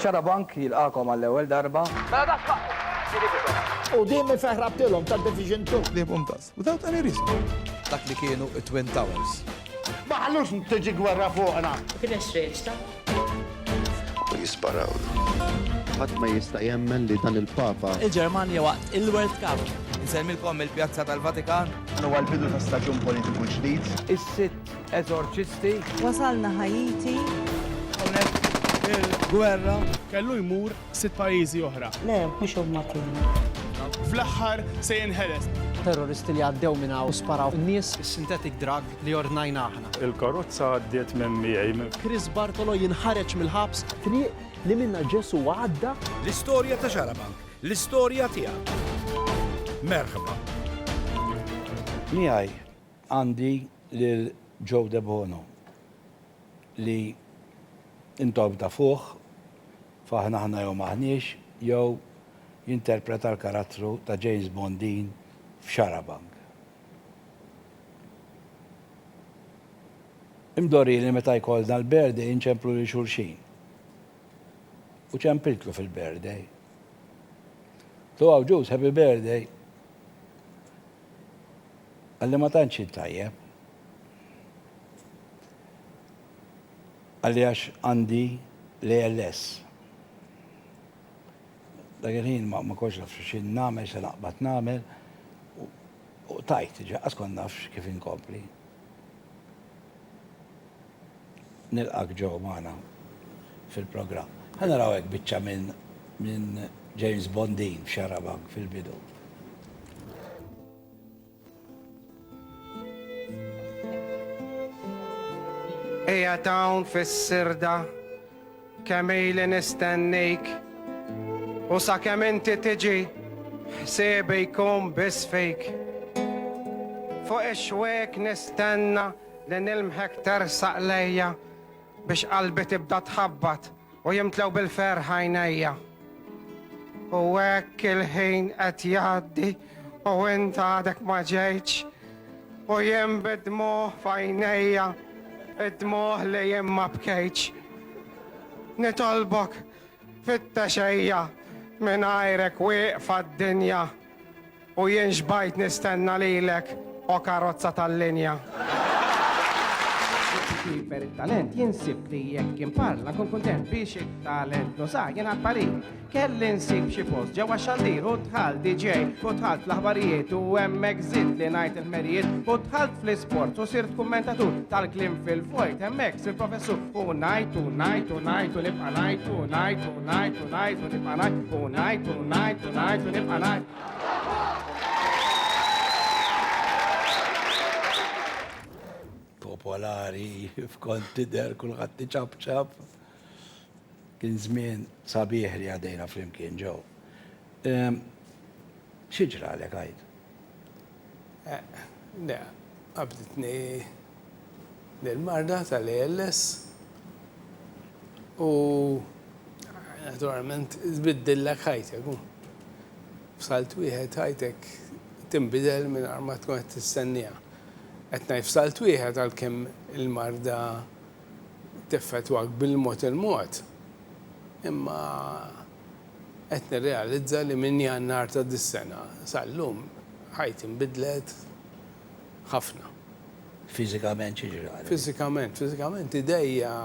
Xarabank jilqakom għall-ewwel darba. U dejjem feħrabtilhom tal-Division 2. Li mumtaz, without any reason. Dak li kienu Twin Towers. Ma ħallux tiġi gwerra fuqna. Kienet xreċta. U jisparaw. Ħadd ma jista' jemmen li dan il-Papa Il-Ġermanja waqt il-World Cup. Nsemmilkom il-Pjazza tal-Vatikan. huwa l-bidu ta' staġun politiku ġdid. Is-sitt eżorċisti. Wasalna Ħajiti. Il-gwerra. kellu jmur 6 pajjiżi oħra. Le, mhux huma kienu. Fl-aħħar se jinħeles. Terroristi li għaddew minn u sparaw n-nies. Synthetic drug li ordnajna aħna. Il-karozza għaddiet minn miegħi. Chris Bartolo jinħareġ mill-ħabs. Triq li minna ġesu għadda. L-istorja ta' Xarabank, l-istorja tiegħek. Merħba. Miegħi għandi lil Joe Debono li intom ta' fuq faħna ħna jew maħniex jew jinterpreta l-karattru ta' James Bondin f'Xarabank. Imdorri li meta jkollna l-birthday inċemplu li xulxin. U ċempiltlu fil-birthday. Tu għaw ġus, happy birthday. Għalli ma tantx tajjeb. Għalli għax għandi l-ALS. Dak il-ħin ma kox nafx xin namel, se naqbad namel. U tajt, ġaqqas kon nafx kif inkompli. Nilqak ġew magħna fil-programm. Ħana rawek biċċa minn James Bondin f'Xarabank fil-bidu. Eja dawn fis-sirda kemm ili nistennejk u sakemm inti tiġi ħsiebi jkun biss fejk. Fuq ix-xwek nistenna li nilmħek tersaq lejja biex qalbi tibda tħabbat u jimtlew bil-ferħ għajnejja. U hekk il-ħin qed jgħaddi u inta għadek ma ġejtx u jien bid-dmuħ f'għajnejja id-dmuħ li jien ma bkejtx. Nitolbok fit-taxejja mingħajrek wieqfa d-dinja u jien xbajt nistenna lilek u karozza tal-linja. Per il-talent jinsib li jekk imparla kun kontent biex il-talent lo sa jien għal-pari. Kelli nsib xi post ġewwa xandir u tħall DJ u tħalt fl-aħbarijiet u hemmhekk żidt li ngħid il-merijiet u tħalt fl-isport u sirt kummentatur tal-klim fil-vojt hemmhekk sir professur u ngħid u ngħid u ngħid u nibqa' ngħid u ngħid u ngħid u ngħid u nibqa' ngħid u ngħid u ngħid u ngħid u nibqa' ngħid. Popolari, f'kontider, kulħadd tiċab-ċab. Kien żmien sabiħ li għadejna flimkien ġew. X'ġra għalek għajd? Le, qabditni l-marda tal-ALS u naturalment zbiddillek ħajtek. F'salt wieħed ħajtek timbidel minn ma tkun qed tistennija. Qed ngħid f'salt wieħed għalkemm il-marda tiffettwak bil-mod il-mod. Imma qed nirrealizza li minn Jannar ta' dis-sena sal-lum ħajti nbidlet ħafna. Fiżikament x'ġra? Fiżikament idejja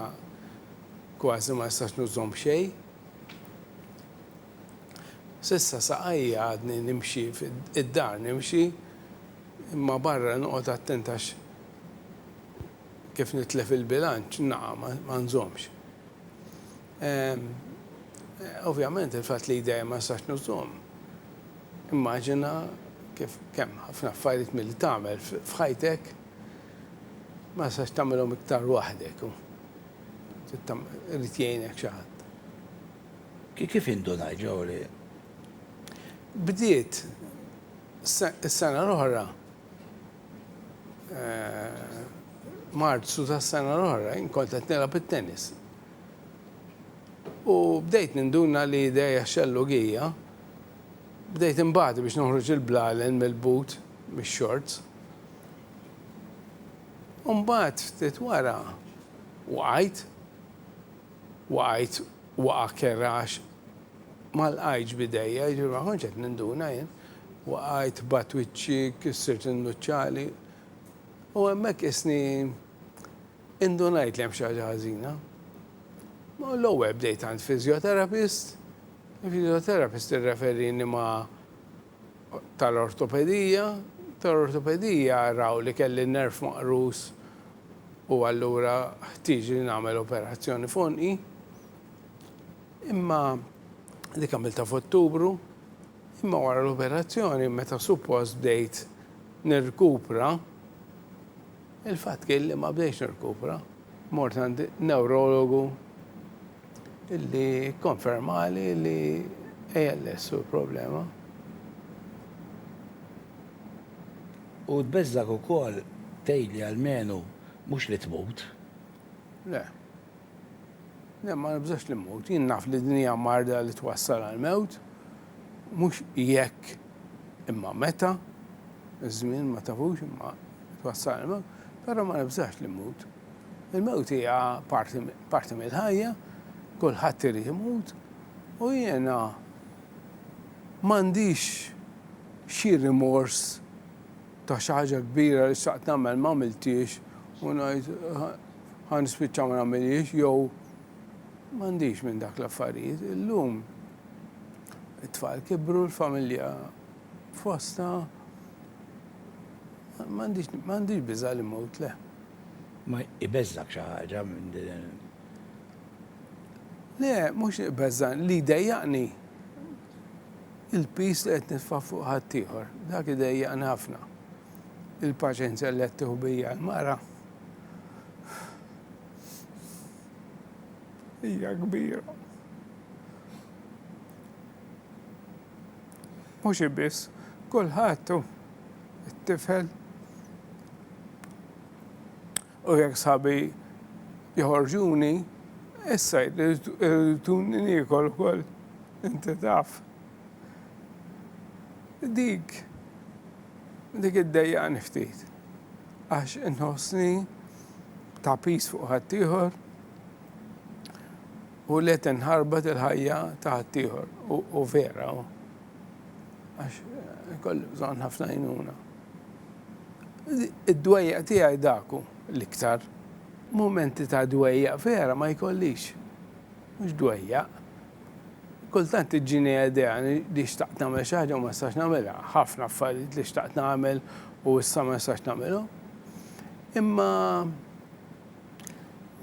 kważi ma nistax nużhom b'xejn. S'issa saqajja għadni nimxi id-dar nimxi imma barra noqgħod attentax kif nitlef il-bilanċ naqa ma nżommx. Ovvjament il-fatt li idea ma sax nużom. Immaġina kif kemm ħafna affarijiet milli tagħmel f'ħajtek ma sax tagħmelhom iktar waħdek. Irid jgħinek xi ħadd. Kif indunaj ġew li? Bdiet is-sena l-oħra Marzu tas-sena l-oħra inkont qed nilgħab it-tennis. U bdejt ninduna li ideja xellugija, bdejt imbagħad biex noħroġ il-blalen mill-boot, mix-shorts. U mbagħad ftit wara waqgħet waqa kerrax mal-qajġ bidejja, ġiri ma konċ qed ninduna jien, waqajt batwiċċi, kissirt in-nuċċali, u hemmhekk isni indunajt li hemm xi ħaġa ħażina. Ma l-ewwel bdejt għand fizjoterapist, il-fizjoterapist irreferini ma' tal-ortopedija raw li kelli nerf maqrus u allura ħtieġ li nagħmel operazzjoni fonqi. Imma dik għamilta f'Ottubru, imma wara l-operazzjoni meta suppost bdejt nirkupra, il-fatt kelli ma bdejx nirkupra. Mort għandi neurologu illi konfermali li ALS u problema. U tbeżżak ukoll tgħidli għalmenu mhux li tmut. Le. Le, ma nibżax li mmut. Jien naf li din hija marda li twassal għal-mewt, mhux jekk imma meta, iż-żmien ma tafux imma twassal għal-mewt, però ma nibżax li mmut. Il-mewt hija parti mill-ħajja, kulħadd irid imut, u jiena m'għandix xi rimors ta' xi ħaġa kbira li xtaqt nagħmel ma għamiltix u ngħid ħanispiċċa ma nagħmilix jew m'għandix minn dak l-affarijiet. Illum it-tfal kibru l-familja fosta m'għandix biża' li mmut le. Ma ibeżżak xi ħaġa minn din. Le, mhux ibeżżan li jdejjaqni il-pis li qed nitfa' fuq ħadd ieħor. Dak idejjaqni ħafna. Il-paċenzja li qed tieħu bija l-mara hija kbira. Mhux ibiss, kulħadd it-tifel u jekk sabi joħorġuni, issa jriduni niekol ukoll, inti taf. Dik id-dejjaqni ftit. Għax inħossni ta' pis fuq ħadd ieħor u li qed inħarbat il-ħajja ta' ħadd ieħor u vera. Għax ikolli bżonn ħafna għajnuna. Id-dwejjaq tiegħi daku l-iktar. Momenti ta' dwejjaq vera ma jkollix. Mhux dwejjaq. Kultant iġġini idea li xtaqt nagħmel xi ħaġa u ma nistax nagħmilha. Ħafna affarijiet li xtaqt nagħmel u issa ma nistax nagħmilhom. Imma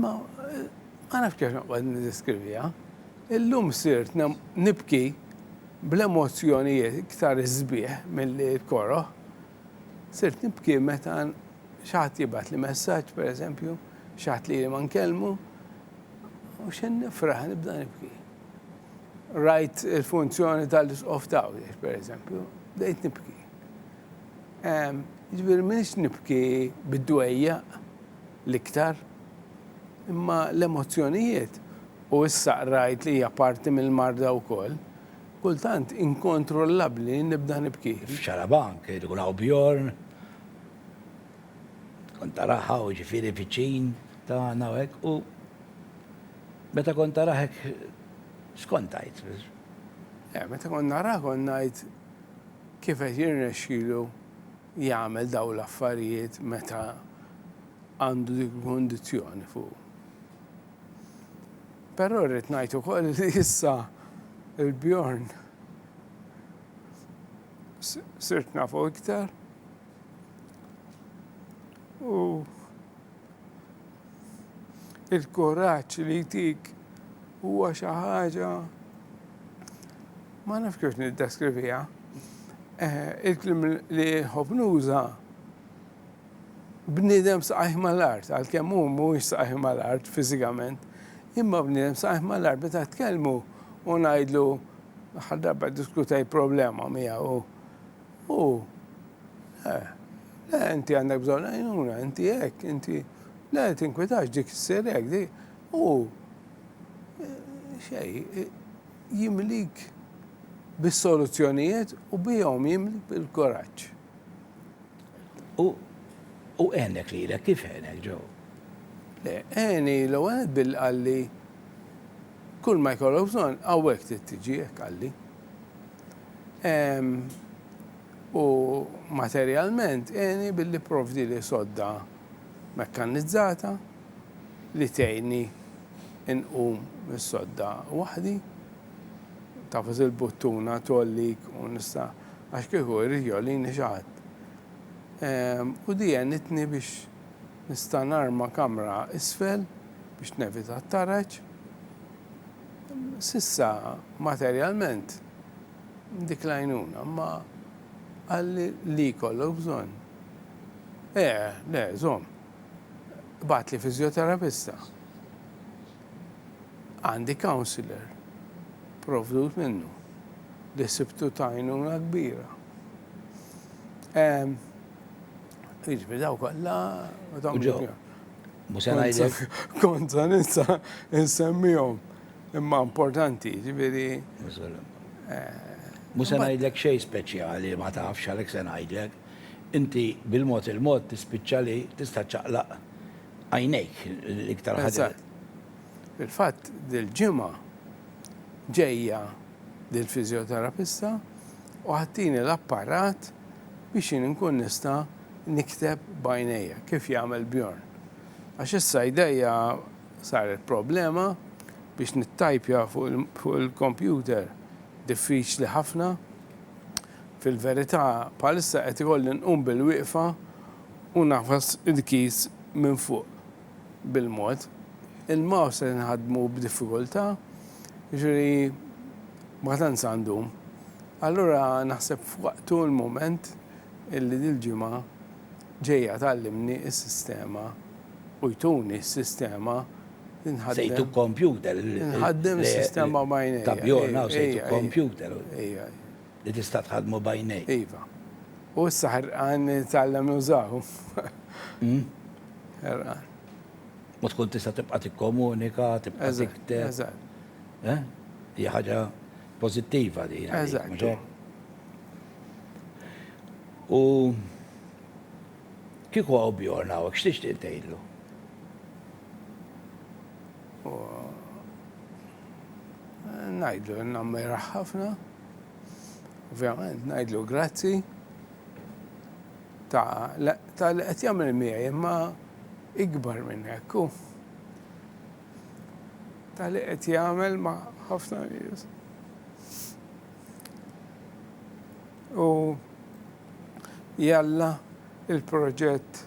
ma nafx kif noqgħod niddeskriviha. Illum sirt nibki bl-emozzjonijiet iktar iżbieħ milli l-koroħ. Sirt nibki meta xi ħadd jibgħat li messaġġ pereżempju, xi ħadd li ma nkellmu u x'in nifraħ nibda nibki. Rajt il-funzjoni tal-off tawdiex, per eżempju, bdejt nibki. Ġifieri m'iniex nibki bid-dwejjaq l-iktar, imma l-emozzjonijiet u issa rajt li hija parti mill-marda wkoll, kultant inkontrollabbli nibda nibki. F'Xarabank, ikun hawn Bjorn, kont taraħħa u ġifieri viċin tagħna u hekk u meta kont taraħ hekk skontajt. Meta kon nara kon ngħid kif qed jirnexxielu jagħmel dawn l-affarijiet meta għandu dik il-kondizzjoni fuq. Però rrid ngħid ukoll li issa il-Bjorn sirt nafu iktar u il-kuraġġ li jtik huwa xi ħaġa ma nafx kif niddeskriviha. Il-kliem li nħobb nuża bniedem saqajh mal-art, għalkemm hu mhuwiex saqajh mal-art fiżikament, imma bniedem saqajh mal-art meta tkellmu u ngħidlu aħħar darba diskutaj problema miegħu. Le, inti għandek bżonn għajnuna, inti hekk, inti le tinkwetax dik issir hekk, dik. Xej, jimlik bis-soluzzjonijiet u bihom jimlik bil-koraġġ. U għenek lilek, kif għenek ġew? Le, għeni l-għanet bil-qalli kull ma jkollok bżonn hawnhekk trid tiġi hekk għalli. U materjalment għeni billi provdi li sodda mekkanizzata li tgħinni inqum mis-sodda waħdi, tafas il-buttuna tollik u nista' għax kieku jrid jollini xi ħadd. U di għenitni biex nista' narma kamra isfel biex nevita t-taraċ. Sissa materjalment dik lajnuna, ma għalli li kollok bżonn. Le, zom, bat li fizjoterapista. Għandi counselor, provdut minnu, li sibtu tajnuna kbira. Iġbi daw kolla, Musa ngħidlek. Konta nsemmihom, imma importanti, ġifieri. Musa ngħidlek xejn speċjali ma tafx għalhekk se ngħidlek. Inti bil-mod il-mod tispiċċa li tista' ċaqlaq għajnejk l-iktar ħaġa. Fil-fatt dil-ġimgħa ġejja dil-fizjoterapista u ħattini l-apparat biex nkun nista' nikteb bajnejja kif jagħmel Bjorn. Għax issa jdejja saret problema biex nittajpja fuq il-kompjuter diffiċli ħafna. Fil-verità bħalissa qed ikolli nqum bil-wieqfa u nafas id-kis minn fuq bil-mod. Il-mouse se nħadmu b'diffikultà, ġifieri ma tantx għandhom. Allura naħseb f'waqtu l-moment illi dil-ġimgħa ġejja tallimni s-sistema u jtuni s-sistema sejtu computer. Nħaddem s-sistema bajnej. Ta' Bjorn sejtu computer. Li tista' tħadmu bajnej. Iva. U issa ħerqan nitgħallem nużahu. Ħerqan. Ma tkun tista' tibqa' tikkomunika, tibqa' tikteb. Eżatt. Hija ħaġa pożittiva din. Eżatt. U kieku għaw Bjorn hawnhekk x'tixtieq tgħidlu? Ngħidlu nammiraħ ħafna. Ovvjament ngħidlu grazzi ta' li qed jagħmel miegħi imma ikbar minn hekk hu. Ta' li qed jagħmel ma' ħafna nies. U jalla il-proġett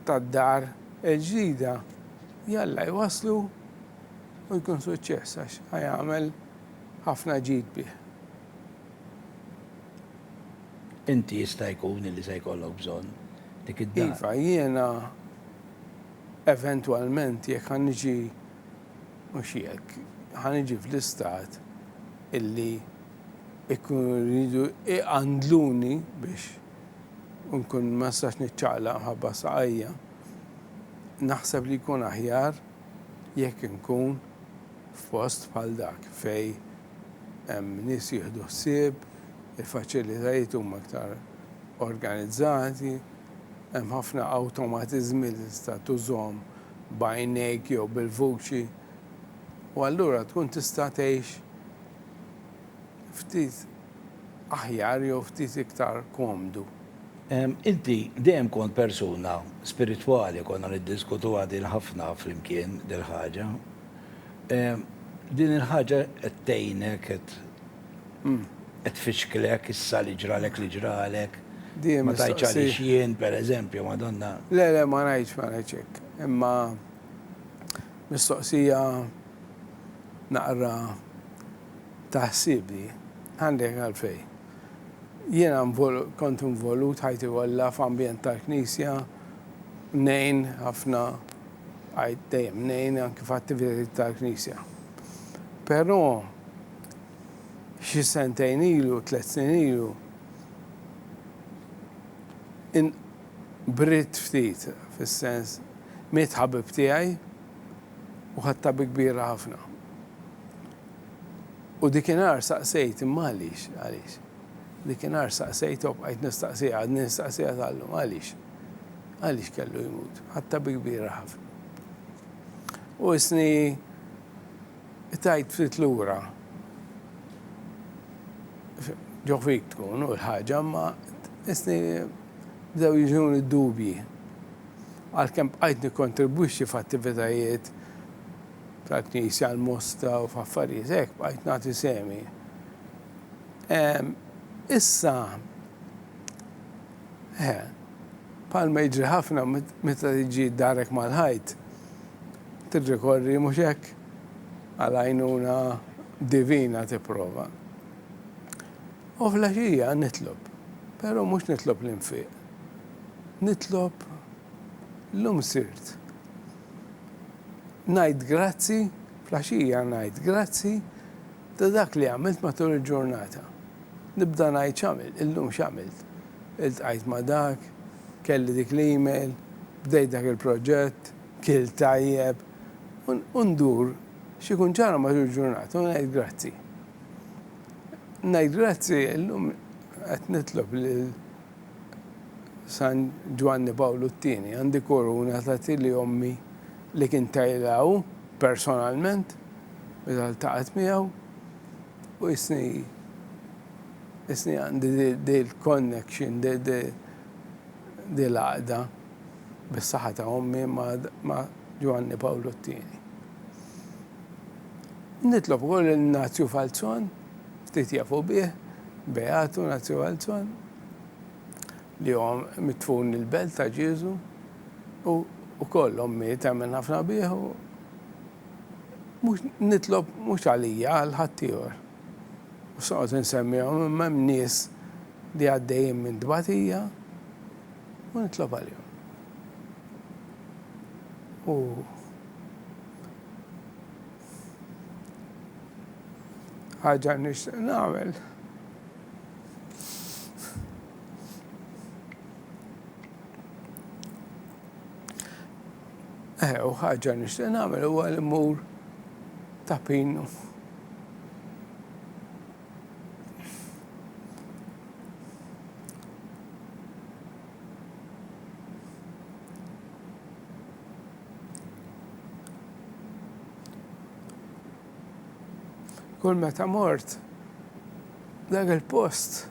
tad-dar il-ġdida jalla jwaslu u jkun suċċess għax ħajamel ħafna ġid bih. Inti jista' jkun li se jkollok bżonn dik id-dar. Iva, jiena eventwalment jekk ħaniġi mhux jekk ħaniġi fl-istat illi ikun rridu iqandluni biex unkun ma sax niċċaqla ħabba saqajja. Naħseb li jkun aħjar jekk inkun f'post bħal dak fej hemm nies jieħdu ħsieb, il-faċilitajiet huma aktar organizzati, hemm ħafna awtomatizmi li tista' tużhom b'għajnejk jew bil-vuċi. U allura tkun tista' tgħix ftit aħjar jew ftit iktar komdu. Inti dejjem kont persuna spiritwali konna niddiskutu għadin ħafna flimkien dil ħaġa. Din il-ħaġa qed tgħinek qed tfixklek issa li ġralek. Ma tajtx għaliex jien pereżempju, Madonna. Le, ma ngħidx hekk. Imma mistoqsija naqra taħsibli għandek għalfejn. Jiena kont involut ħajti kollha f'ambjent tal-Knisja, nejn ħafna dejjem nejn anke f'attivitajiet tal-Knisja. Però xi sentejn ilu, 3 snin ilu, inbritt ftit fis-sens miet ħabib tiegħi u ħadd kbira ħafna. U dikinhar saqsejt imma għaliex. Dikinhar saqsejt bqajt nistaqsija tal-lum għaliex kellu jmut. Ħadd kbira ħafna. U isni tajt ftit lura. Ġo fik tkun u l-ħaġa, ma isni bdew jiġuni d-dubji. Għal-kem bqajt nikontribwixxi f'attivitajiet tal-Knisja l-Mosta u f'affarijiet hekk bqajt nagħti semi. Issa, palma jiġri ħafna meta tiġi darek mal-ħajt, tirrikorri mhux hekk għal-għajnuna divina tipprova. U fl-għaxija nitlob, pero mhux nitlob l-infiq. Nitlob l-lum sirt. Ngħid grazzi, fl-għaxija ngħid grazzi ta' dak li għamilt matul il-ġurnata. Nibda ngħid x'għamilt, illum x'għamilt. Iltqajt ma' dak, kelli dik l-email, bdejt dak il-proġett, kil tajjeb, u ndur xi kun ċara matul il-ġurnata u ngħid grazzi. Ngħid grazzi illum qed nitlob lil San Giovanni Paolo II għandi koruna tagħti li ommi li kien tajlaw personalment meta ltaqgħet miegħu u isni għandi del connection del għaqda bis-saħħa ta' ommi ma' Giovanni Paolo II. Nitlob ukoll il-Nazju Falzon, ftit jafu bih, Beatu Nazju Falzon, li huwa mitfun il-belt ta' Ġiesu u koll ommi temmen ħafna bih u nitlob mhux għalija għal ħaddieħor. U soqgħod insemmihom imma hemm nies li għaddejjin minn dbatija u nitlob għalihom. U ħaġa nixtieq nagħmel. U ħaġa nixtieq nagħmel huwa l-imur ta' Pinu. Kull meta mort dak il-post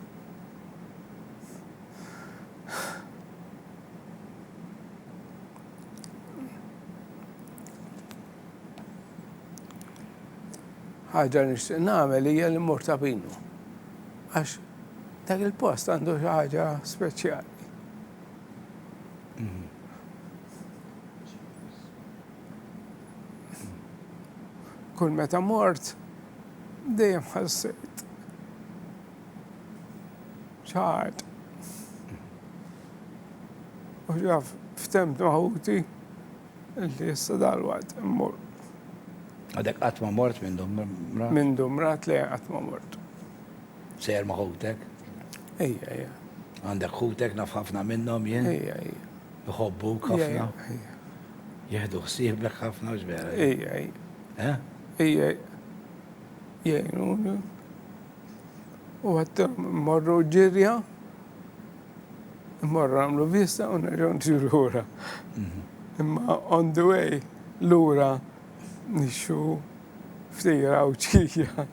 ħaġa nixtieq nagħmel hija li mmur ta' Pinu. Għax dak il-post għandu xi ħaġa speċjali. Kull meta mort dejjem ħassejt ċart. U ġaf ftemt maħuti li issa dal-waqt immur. Għadek qatt ma mort minn dumrat? Minn dumrat li qatt ma mort. Sejjer ma' ħutek? Ejja. Għandek ħutek naf ħafna minnhom jien? Ejja. Iħobbuk ħafna? Jieħdu ħsiebek ħafna u ġvera? Ejja. Ejja. Jgħinuni. U għatta morru ġirja, morru għamlu vista u nerġgħu nġu lura. Imma on the way lura nixxu ftira u ċija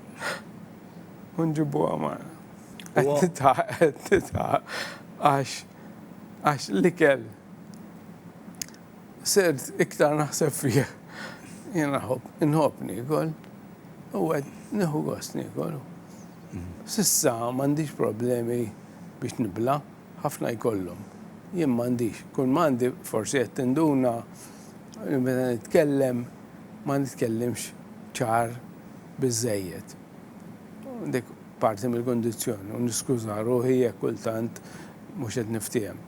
u nġibu għamana. Għattita għax l-ikel sirt iktar naħseb fija. Jena nħobni kol. U għed neħu għost nikolu. Sissa m'għandix problemi biex nibla, ħafna jkollhom. Jien m'għandix. Kull m'għandi forsi qed tinduna meta nitkellem ma nitkellimx ċar biżżejjed. Dik parti mill-kondizzjoni u niskuża ruħi jekk kultant mhux qed niftiem.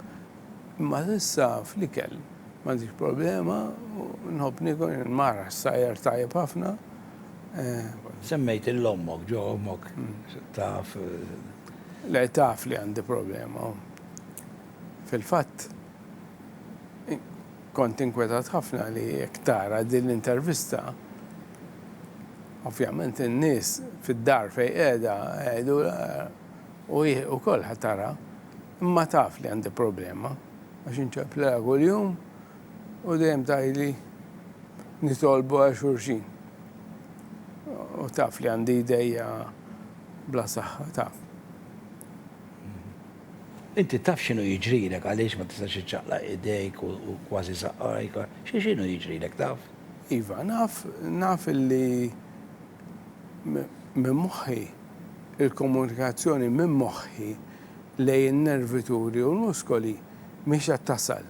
Imma issa fl-ikel m'għandix problema u nħobb nikol mara sajjar tajjeb ħafna. Semmejt l-ommok, ġo ommok, taf. Le taf li għandi problema. Fil-fatt, kont inkwetat ħafna li jekk tara din l-intervista, ovvjament in-nies fid-dar fej qiegħda għedu u koll ħatara, imma taf li għandi problema. Għax inċab l kuljum u dejjem tajli nitolbu għal xulxin. taf li għandi idejja bla saħħa, taf. Inti taf x'inhu jiġrilek għaliex ma tistax iċċaqlaq idejk u kważi saqqajk, x'inhu jiġrilek taf? Iva, naf li minn moħħi, il-komunikazzjoni minn moħħi lej il-nervituri u l-muskoli miex qed tasal.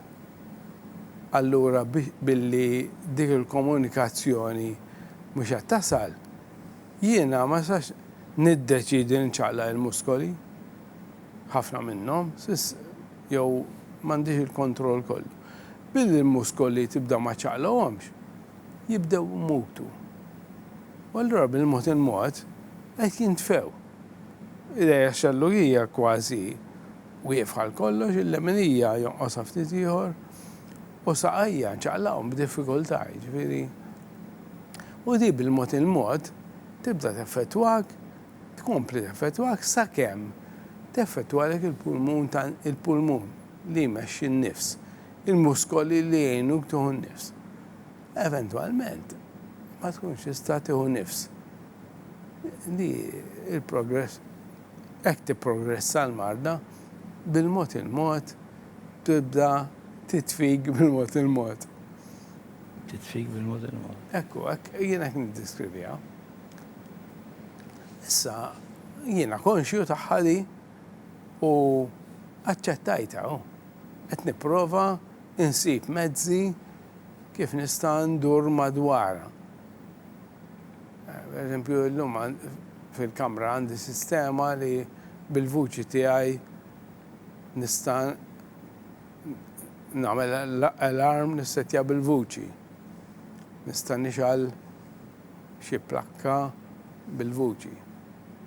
Allura billi dik il-komunikazzjoni mhux qed tasal, jiena ma sax niddeċidi nċaqla il-muskoli, ħafna minnhom, jew m'għandix il-kontroll kollu. Billi l-muskoli tibda ma ċaqlawhomx, jibdew mutu. U allura bil-mod il-mod qed jintfew. Ideja xallugija kważi wieqfa kollox, il-lemenija jonqosha ftit ieħor u saqajja nċaqlawhom b'diffikultà, ġifieri. U di bil-mod il-mod tibda teffettwak, tkompli teffettwak sakemm teffettwalek il-pulmun li jmexxi n-nifs, il-muskoli li jgħinuk tieħu n-nifs. Eventwalment ma tkunx tista' tieħu nifs. Li il-progress, hekk tipprogressa l-marda, bil-mod il-mod tibda titfig bil-mod il-mod. Titfig bil-mod il-mod. Ekku, jiena hekk niddiskrivija. Issa jiena konxju tagħha di u aċċettajta. Qed nipprova insib mezzi kif nista' ndur madwarha. Per eżempju, llum fil-kamra għandi sistema li bil-vuċi tiegħi nista' nagħmel alarm nissettja bil-vuċi. Nista' nixgħal xi plakka bil-vuċi.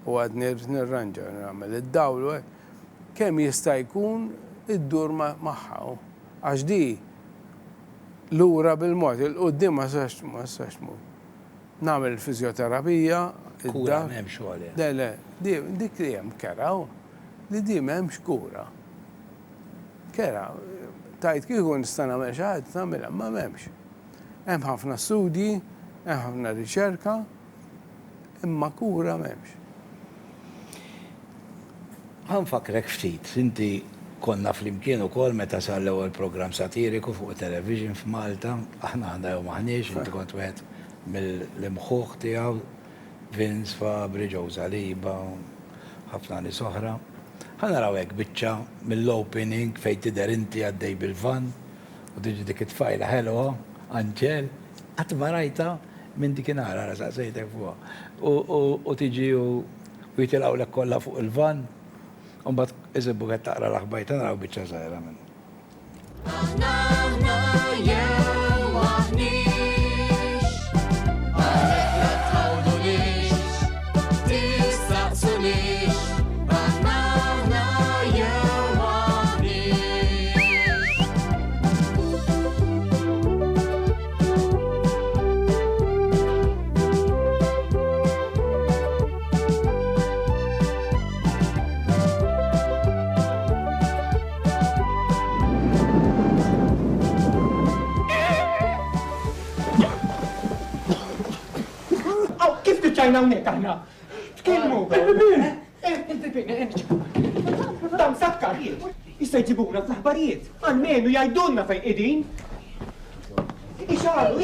U għad nirranġa, nagħmel id-dawl, kemm jista' jkun id-dur magħha. Għax di lura bil-mod, il-qoddim ma sax mod. Nagħmel fizjoterapija. Kura m'hemmx għalija. Le, dik li hemm kera, li di m'hemmx kura. Kera, tajt kieku nista' nagħmel xi ħaġa nagħmilha, ma m'hemmx. Hemm ħafna studji, hemm ħafna riċerka, imma kura m'hemmx. Ħanfakrek ftit, inti konna fl-imkien ukoll meta sar l-ewwel programm satiriku fuq television f'Malta, aħna għandha jew maħniex, inti kont wieħed mill-imħuħ tiegħu, Vince Fabri, Joe Zaliba, ħafna nies oħra. Ħanaraw hekk biċċa mill-opening fejn tidher inti għaddej bil-van u tiġi dik it-tfajla ħelwa, Anġel, qatt ma rajta minn dikinhar ara saqsejtek fuqha. U tiġi u jitilgħu lek kollha fuq il-van. Umbat iżibbu qed taqra l-aħbajta naraw biċċa żgħira minn. ċajna unek aħna. Tkellmu. Dan sakkarijiet. Issa jġibuna fl-aħbarijiet. Għalmenu jgħidulna fejn qegħdin. Ixalu.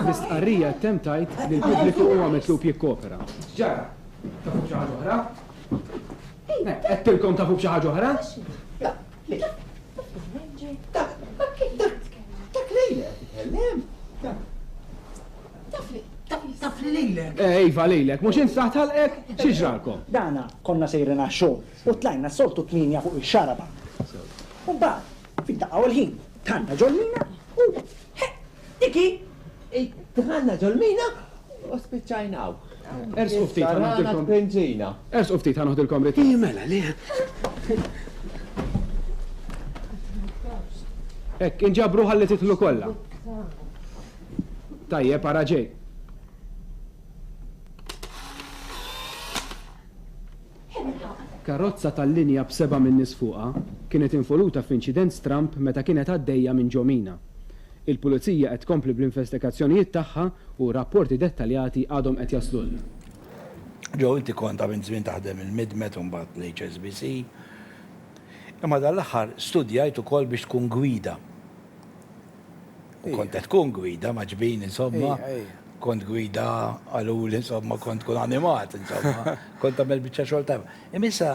L-istqarrija temtajt li l-pubbliku huwa mitlub jikkopera. Ġara, tafu b'xi ħaġa oħra? Qedtilkom tafu b'xi ħaġa oħra? Dak lejlek titkellem. Taf li lejlek. Iva lejlek, mhux insaħ talqek, xi ġralkom? Dana konna sejrin għax-xogħol u tlajna soltu 8 fuq ix-Xarabank. U mbagħad fid-daqqa l-ħin tħanna ġolmina u diki tħanna ġolmina u spiċċajnaw. Ersqu ftit ħanoħdilkom. Benzina. Ersqu ftit ħanoħdilkom rit. Mela li. Ekk, inġabru ħalli titlu kollha. Tajjeb, ara ġej. Karozza tal-linja b'7 minn nies fuqha kienet involuta f'inċident stramp meta kienet għaddejja minn ġomina. Il-pulizija qed tkompli bl-investigazzjonijiet tagħha u rapporti dettaljati għadhom qed jaslulna. Ġew inti kont minn żmien taħdem il-Midmet u mbagħad l-HSBC. Imma dal-aħħar studjajt ukoll biex tkun gwida. U kont qed tkun gwida maġbin insomma. Kont gwida għalul insomma kont tkun animat insomma. Kont tagħmel biċċa xogħol tajba. Imissa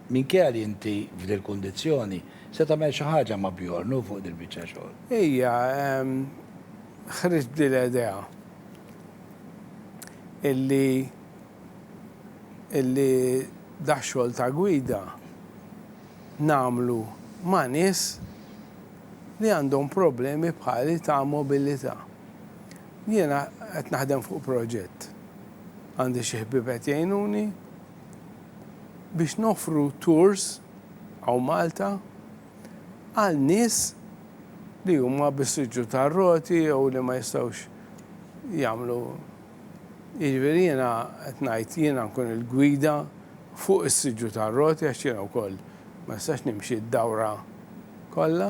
minkejja li inti f'dil kundizzjoni se tagħmel xi ħaġa ma' Bjorn fuq dil biċċa xogħol. Ejja, ħriġ dil-idea illi daħxol ta' gwida namlu ma' nies li għandhom problemi bħali ta' mobilità. Jiena qed naħdem fuq proġett. Għandi xi ħbieb jgħinuni biex nofru tours għaw Malta għal nies li huma bis-siġġu tar-roti jew li ma jistgħux jagħmlu. Jiġifieri jiena qed ngħid jiena nkun il-gwida fuq is-siġġu tar-roti għax jiena wkoll ma nistax nimxi d-dawra kollha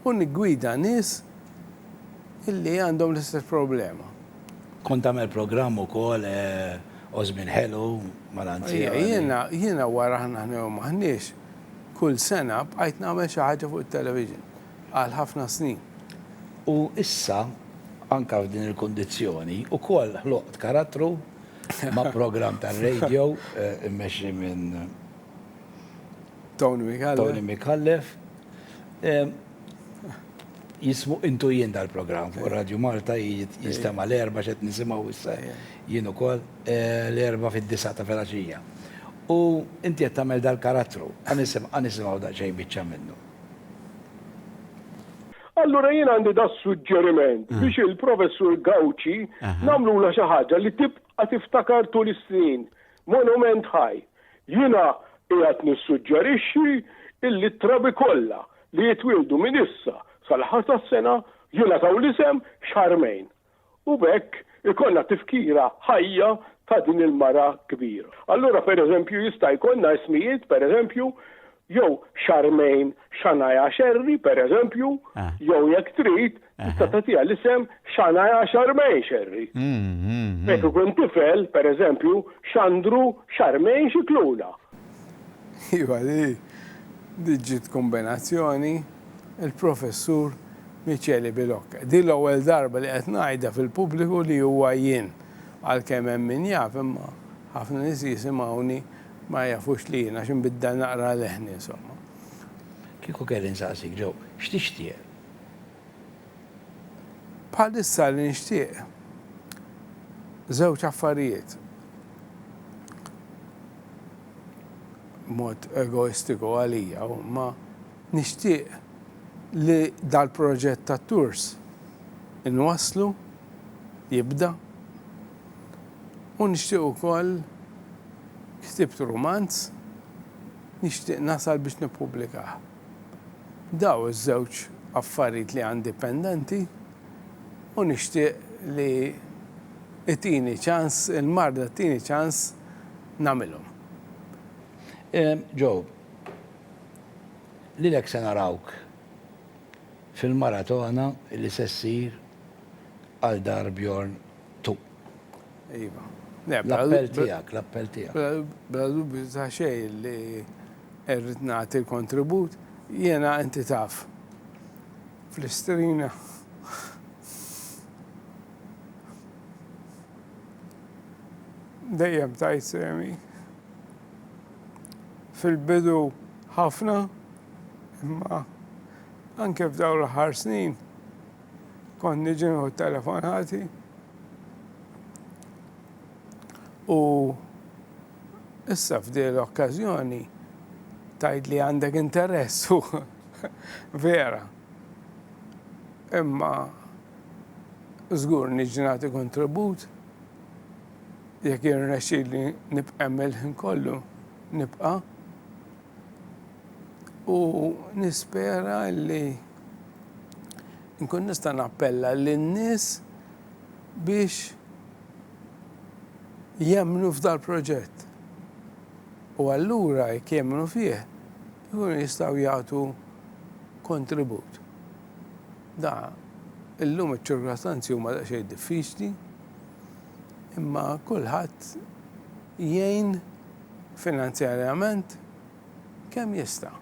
u niggwida nies illi għandhom l-istess problema. Kont tagħmel programm ukoll Osmin Hello mal-anzjani. Jiena wara ħna maħniex kull sena bqajt nagħmel xi ħaġa fuq it-television għal ħafna snin. U issa anka f'din il-kondizzjoni ukoll ħloqt karattru ma' programm tar-radio immexxi minn Tony Mikallef. Jismu intu jien dal-programm fuq Radio Malta jistema l-erba xed nisimgħu issa jien ukoll l-erba fid-9 ta' filgħaxija. U inti qed tagħmel dal-karattru, ħanisimgħu daqsxejn biċċa minnu. Allura jien għandi da suġġeriment biex il-professur Gawċi namlula xi ħaġa li tibqa' tiftakar tul is-snin. Monument ħaj. Jiena qiegħed nissuġġerixxi illi trabi kollha li jitwildu minn issa sal-ħar tas-sena jingħataw l-isem Xarmejn. U bekk ikollna tifkira ħajja ta' din il-mara kbira. Allura pereżempju jista' jkollna ismijiet pereżempju jew Xarmejn Xanaja Xerri, pereżempju, jew jekk trid tista' tagħtiha l-isem Xanaja Xarmejn Xerri. Jekk ikun tifel, pereżempju, Xandru Xarmejn Xikluna. Iva, di ġiet kombinazzjoni il-professur Micheli Bilokka. Di l-ewwel darba li qed ngħidha fil-pubbliku li huwa jien għalkemm hemm min jaf imma ħafna nies jisimgħuni ma jafux li jiena x'in bidda naqra leħni insomma. Kieku kelli nsaqsik ġew, x'tixtieq? Bħalissa li nixtieq żewġ affarijiet. Mod egoistiku għalija, ma nixtieq li dal-proġett ta' tours inwasslu jibda u nixtieq ukoll ktibt romanz nixtieq nasal biex nippubblikah. Daw iż-żewġ affarijiet li għandi pendenti u nixtieq li itini ċans, il-marda tini ċans nagħmilhom. Joe, lilek se narawk fil-maratona li se ssir għal dar Bjorn 2. Iva. L-appell tiegħek. Bla dubju ta' xejn li rrid nagħti l-kontribut, jiena inti taf. Fl-istrina. Dejjem tajt semi. Fil-bidu ħafna, imma anke f'dawn l-aħħar snin kont niġi nieħu telefonati u issa f'din l-okkażjoni tajt li għandek interess u vera. Imma żgur niġi nagħti kontribut jekk irnexxieli nibqa' ħin kollu nibqa' u nispera li nkun nista' nappella lin-nies biex jemmnu f'dal proġett. U allura jekk jemmnu fih, jkunu jistgħu jagħtu kontribut. Da illum iċ-ċirkostanzi huma daqsxejn diffiċli, imma kulħadd jgħin finanzjarjament kemm jista'.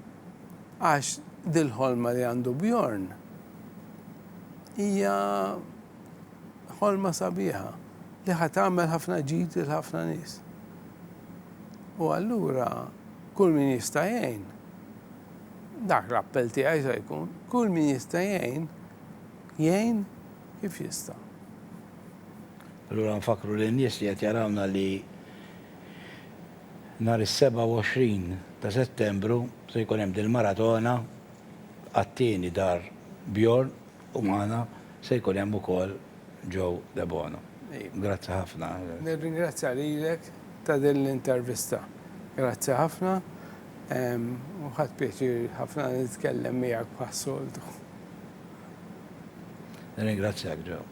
Għax dil-ħolma li għandu Bjorn hija ħolma sabiħa li ħatamel ħafna ġid lil ħafna nies. U allura kull min jista' jgħin, dak l-appell tiegħi se jkun, kull min jista' jgħin kif jista'. Allura nfakru li n-nies li qed jarawna li nhar is-27 ta' Settembru se jkun hemm dil-maratona għat-tieni dar Bjorn u magħna se jkun hemm ukoll ġew Debono. Grazzi ħafna. Nirringrazzja lilek ta' din l-intervista. Grazzi ħafna u ħadd pjaċir ħafna nitkellem miegħek bħas-soltu. Nirringrazzjak ġew.